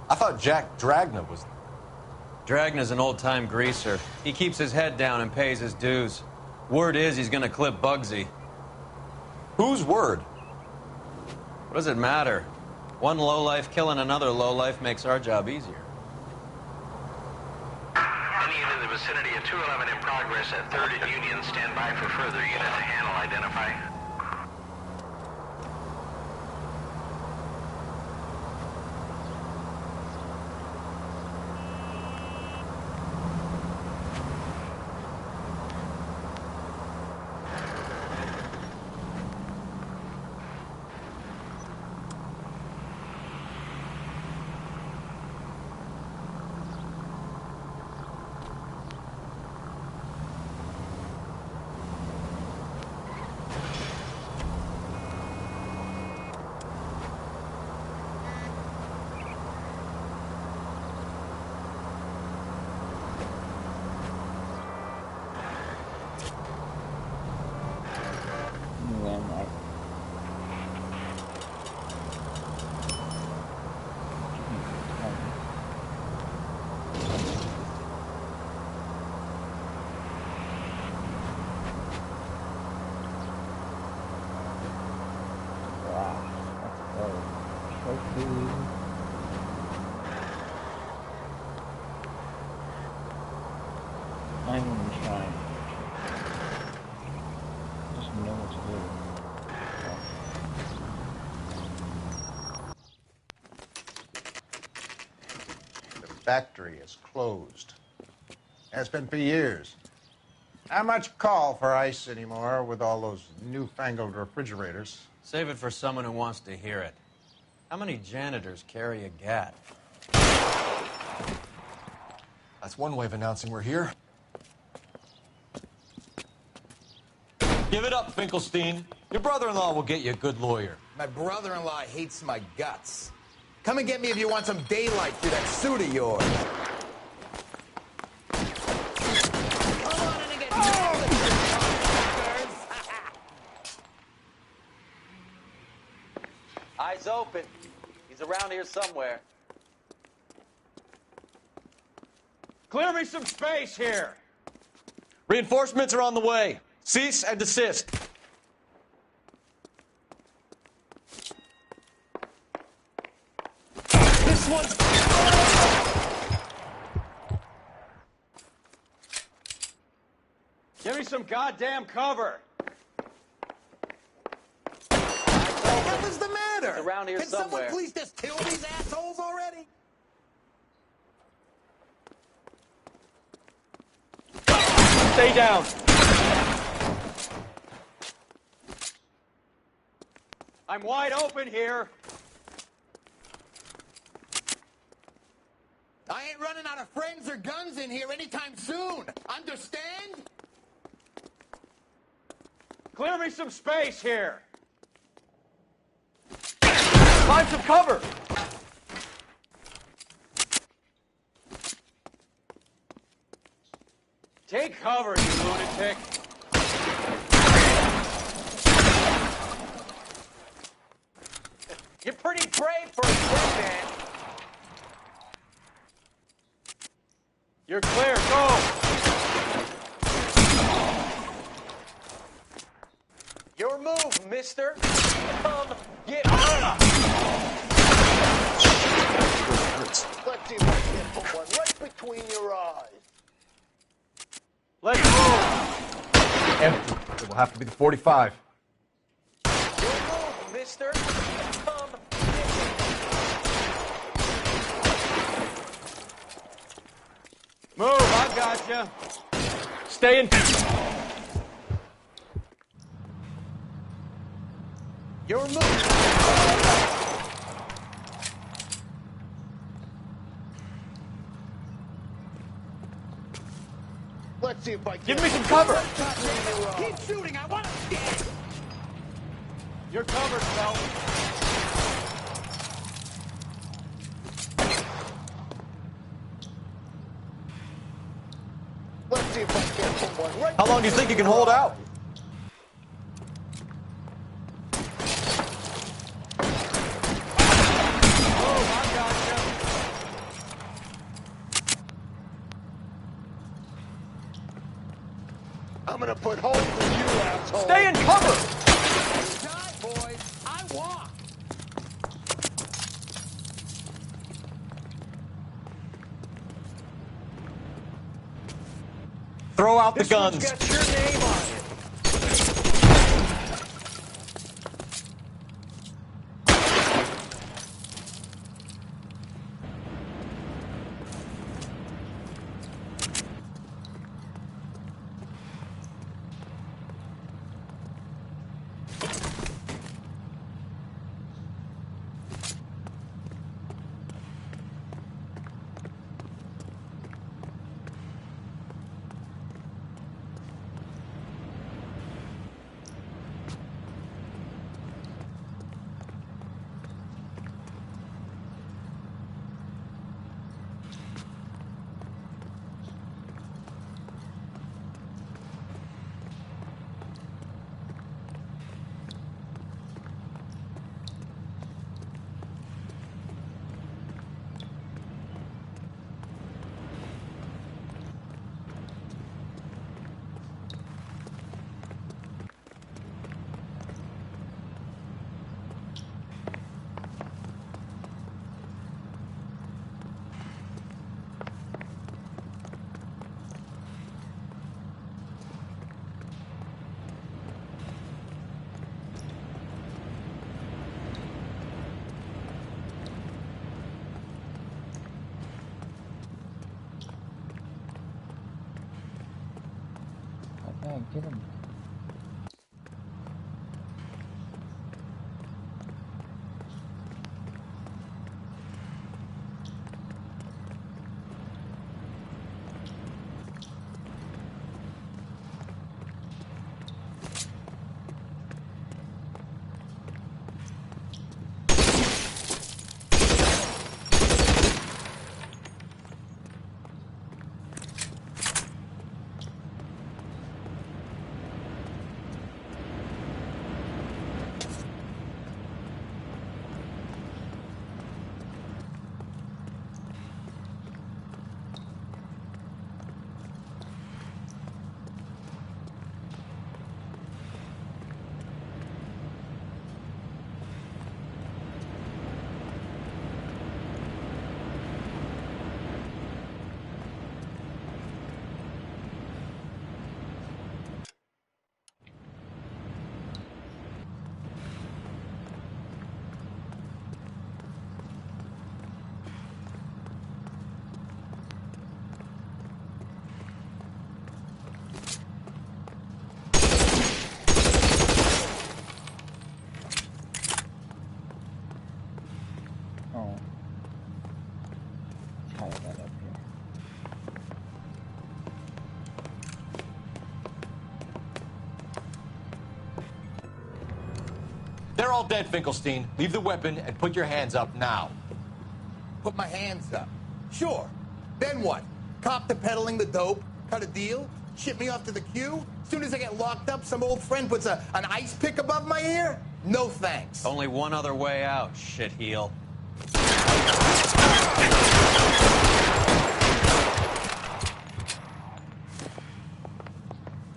S4: I thought Jack Dragna was...
S3: Dragna's an old-time greaser. He keeps his head down and pays his dues. Word is he's gonna clip Bugsy.
S4: Whose word?
S3: What does it matter? One lowlife killing another lowlife makes our job easier.
S14: Any unit in the vicinity of 211 in progress at 3rd and Union. Stand by for further unit to handle identify.
S1: I'm gonna try. Just know what to do.
S7: The factory is closed. Has been for years. Not much call for ice anymore with all those newfangled refrigerators.
S3: Save it for someone who wants to hear it. How many janitors carry a gat?
S4: That's one way of announcing we're here. Give it up, Finkelstein. Your brother-in-law will get you a good lawyer.
S10: My brother-in-law hates my guts. Come and get me if you want some daylight through that suit of yours.
S3: Eyes open. He's around here somewhere. Clear me some space here.
S4: Reinforcements are on the way. Cease and desist.
S3: This one's... Give me some goddamn cover.
S10: What the hell is the matter?
S3: It's around here
S10: Can
S3: somewhere.
S10: someone please just kill these assholes already?
S3: Stay down. I'm wide open here.
S10: I ain't running out of friends or guns in here anytime soon. Understand?
S3: Clear me some space here. Find some cover.
S16: Take cover, you lunatic. You're pretty brave for a kid, man. You're clear. Go. Your move, mister. Come get on.
S13: Let's see if I can put one right between your eyes.
S16: Let's move.
S18: Empty. It will have to be the 45.
S16: Your move, mister. Come get Move, I gotcha. Stay in. Your move.
S13: Let's see if I can.
S16: Give me some cover.
S13: Keep shooting. I want to get.
S16: You're covered, Phil.
S13: Let's see if I can put one right.
S18: How long do you think you can hold out?
S13: I'm gonna put holes in you, asshole.
S16: Stay in cover.
S13: Die, boys. I walk.
S18: Throw out the
S16: This one's
S18: guns.
S16: got your name on it.
S1: Okay, get him. Oh. Tie that up here.
S18: They're all dead, Finkelstein. Leave the weapon and put your hands up now.
S10: Put my hands up. Sure. Then what? Cop to peddling the dope? Cut a deal? Ship me off to the queue? Soon as I get locked up, some old friend puts an ice pick above my ear? No thanks.
S3: Only one other way out, shitheel.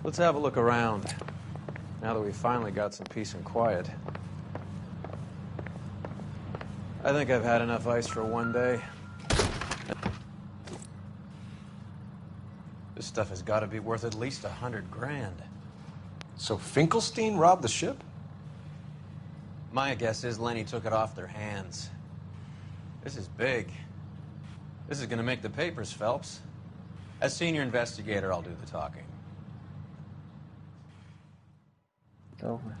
S8: Let's have a look around, now that we've finally got some peace and quiet. I think I've had enough ice for one day. This stuff has got to be worth at least $100 grand.
S4: So Finkelstein robbed the ship?
S3: My guess is Lenny took it off their hands. This is big. This is going to make the papers, Phelps. As senior investigator, I'll do the talking.
S1: It's over.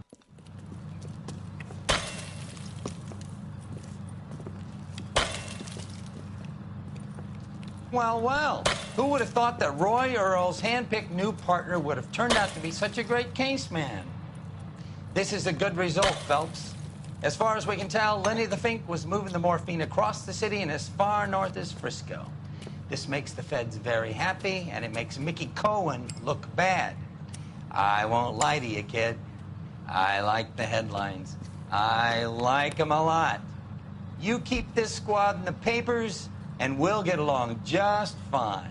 S22: Well, well, who would have thought that Roy Earle's hand-picked new partner would have turned out to be such a great case man? This is a good result, Phelps. As far as we can tell, Lenny the Fink was moving the morphine across the city and as far north as Frisco. This makes the feds very happy, and it makes Mickey Cohen look bad. I won't lie to you, kid. I like the headlines. I like them a lot. You keep this squad in the papers, and we'll get along just fine.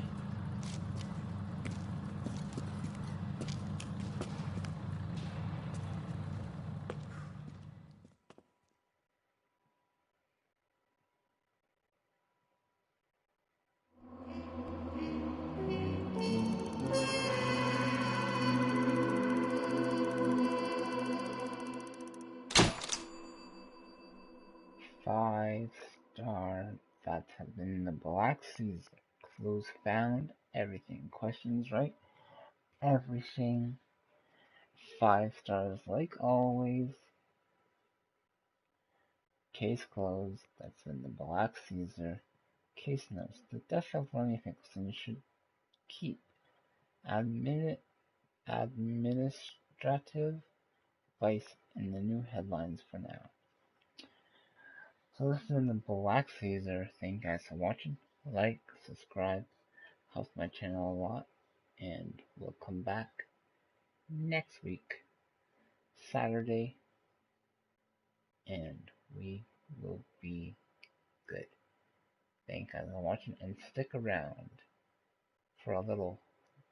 S1: Five-star. That have been the Black Caesar. Clues found. Everything. Questions right. Everything. 5 stars like always. Case closed. That's been the Black Caesar. Case notes. The death of Lenny Finkelstein should keep administrative vice in the new headlines for now. So this has been the Black Caesar. Thank you guys for watching. Like, subscribe. Helps my channel a lot. And we'll come back next week, Saturday, and we will be good. Thank you guys for watching, and stick around for a little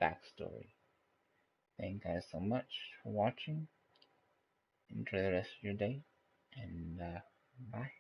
S1: backstory. Thank you guys so much for watching. Enjoy the rest of your day, and bye.